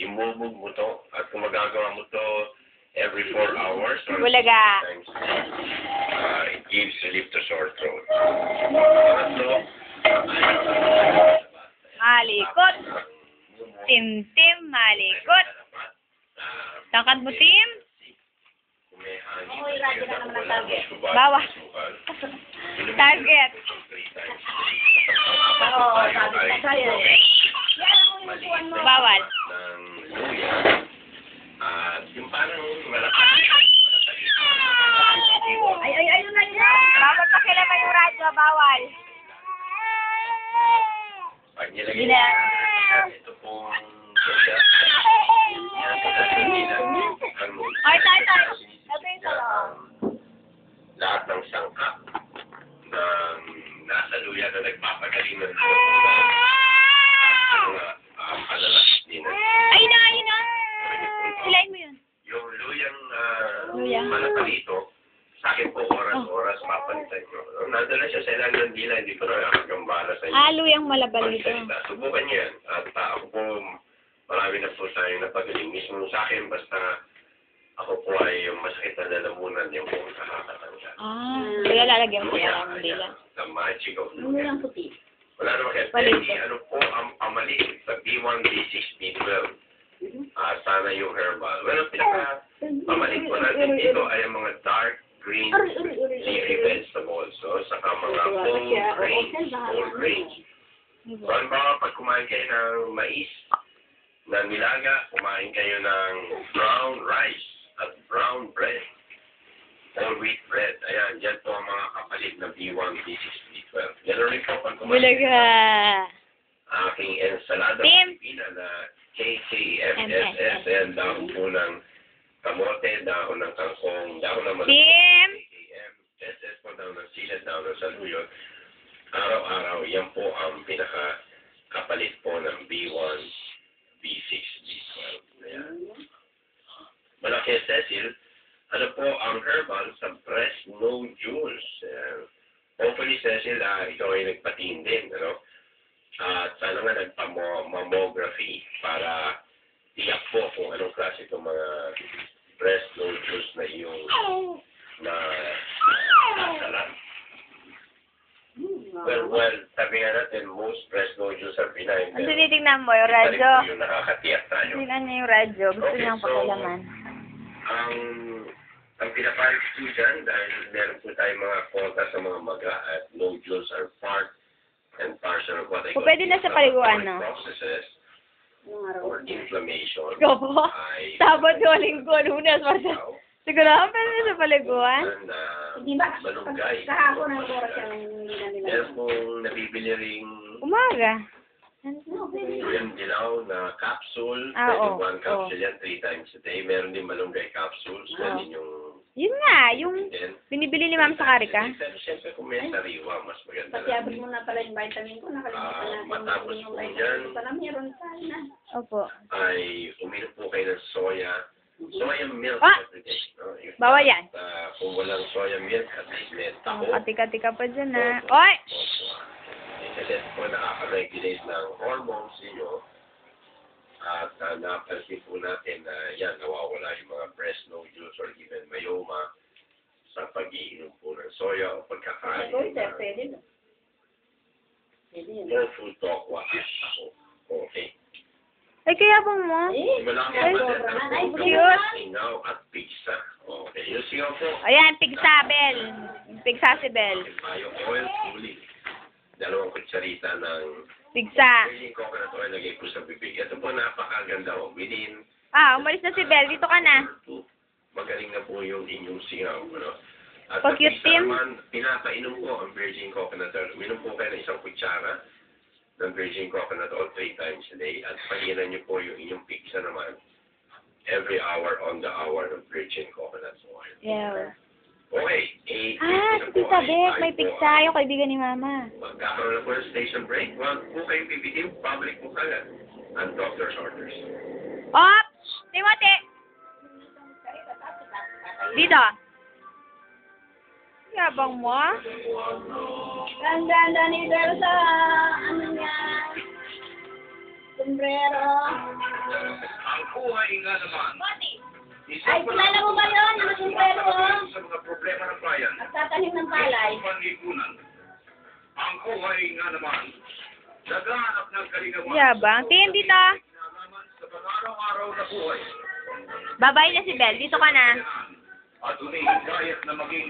imubog mo to at kung magagawa mo to every 4 hours or Bulaga. times it gives relief to sore throat. Pangatlo, Malikot. Tim, malikot. Tangkad mo, Tim. Bawa. Target. Bawal. Yung parang malaki. Ayun na yun. Bawal pakilaman yung radyo, bawal. Pag nilagay ito pong Ay, tay. lahat ng sangkap ng nasa luya na nagpapagaling ng kalalas din. Ayun na. Hilain mo yun. Yung luyang malakalito, sa akin po oras-oras papalitan nyo. Nadala siya sa ilang ng dila, hindi ko na nakagambala sa inyo. Luyang malabalito. Subukan nyo yan. At ako po, marami na po tayong napagaling. Mismo sa akin, basta ako po ay yung masakit na lalamunan yung po nakakatanggal. Kaya lalagyan mo yan ang dila. The magic of Luyang puti. wala naman kaya ano po ang pamalit sa B1, B6, B12. Sana yung herbal. Well, ang pinaka-pamalit po natin dito ay ang mga dark green leafy vegetables. So, saka mga whole range. So, halimbawa, pag kumain kayo ng mais na nilaga, kumain kayo ng brown rice at brown bread, whole wheat bread. Ayan, yan po ang mga kapalit na B1, B6, B12. Yan rin po pag kumain Bulaga. aking ensalada Tim. Pilipina na KKFSS and dahon po ng kamote, dahon ng kangkong, dahon ng malaki. Tim. KKFSS po, dahon ng silad, dahon ng saluyot. Araw-araw, yan po ang pinaka-kapalit po ng B1, B6, B12. Ayan. Malaki Cecil, ano po ang herbal sa breast nodules? Hopefully, Cecil, ikaw ay nagpatingin din, ano? At sana nga nagpa-mammography para tiyak po kung anong klase itong mga breast nodules na iyong nasalat. Well, sabi nga natin, most breast nodules are benign. Ang tinitignan mo yung radyo. Yung nakakatiyak tayo. Tingnan niya yung radyo. Gusto niyang pakilaman. Ang pinapayag po dyan, dahil meron po tayong mga konta sa mga maga at nodules are part and parcel of what I call Pwede na sa paliguan, no? processes or inflammation. Ikaw po? ay Sabot yung linggo, lunes, martes. Siguro, pwede na sa paliguan? Hindi ba? Malunggay. Kahapon ang oras ang nila. Meron pong nabibili ring Umaga. yung dilaw na capsule. Oo. One capsule yan 3 times a day. Meron din malunggay capsules. Pwede yung Yun nga, yung binibili ni Ma'am sa Karika. Pero siyempre kung may sariwa, mas maganda Pati abot mo na pala yung vitamin ko. Nakalimutan natin. matapos yung po vitamin dyan, ko. Pala meron sana. Opo. ay uminom po kayo ng soya milk every day. No? Bawal yan. Kung walang soya milk, at least may taho. Katika pa dyan, ha? Oy! Kasi po nakaka-regulate ng hormones ninyo. At napansin po natin na yan, nawawala yung mga breast nodules or even myoma sa pag-iinom po ng soya o pagkakain ng Pwede na. Pwede yun. whole food tokwa. Okay. Ay, kaya bang mo? Malaki Ay, ang cute. sinaw at pizza. Okay. Yung sigaw po. Ayan, pigsa, Bel. Pigsa si Bel. Mayo oil cooling. 2 kutsarita ng Pigsa. virgin coconut oil lagay po sa bibig. Ito po napakaganda ho. Within Umalis na si Bel. Dito ka na. magaling na po yung inyong singaw. Ano? At Pag cute, Tim. naman, pinapainom po ang virgin coconut oil. Uminom po kayo ng 1 kutsara ng virgin coconut oil 3 times a day. At pahinan niyo po yung inyong pizza naman every hour on the hour ng virgin coconut oil. Yeah. Okay. Si Tita Beth, may pigsa. Yung kaibigan ni Mama. Magkakaroon na po ng station break. Huwag po kayong bibitin. Public po kagad. And doctor's orders. Op! Timothy! Dito. Yabang mo, ah. Ganda ni Del sa ano niya. Sombrero. Ang buhay nga naman. Ay, kilala mo ba yun? Yung masimpero, oh. Sa mga problema ng bayan. Nagtatanim ng palay. Panlipunan. Ang buhay nga naman. Naghahanap ng kalinawan. Yabang. Tingin dito. Nalaman sa pang-araw-araw na buhay. Babay na si Belle. Dito ka na. At umihigayat na maging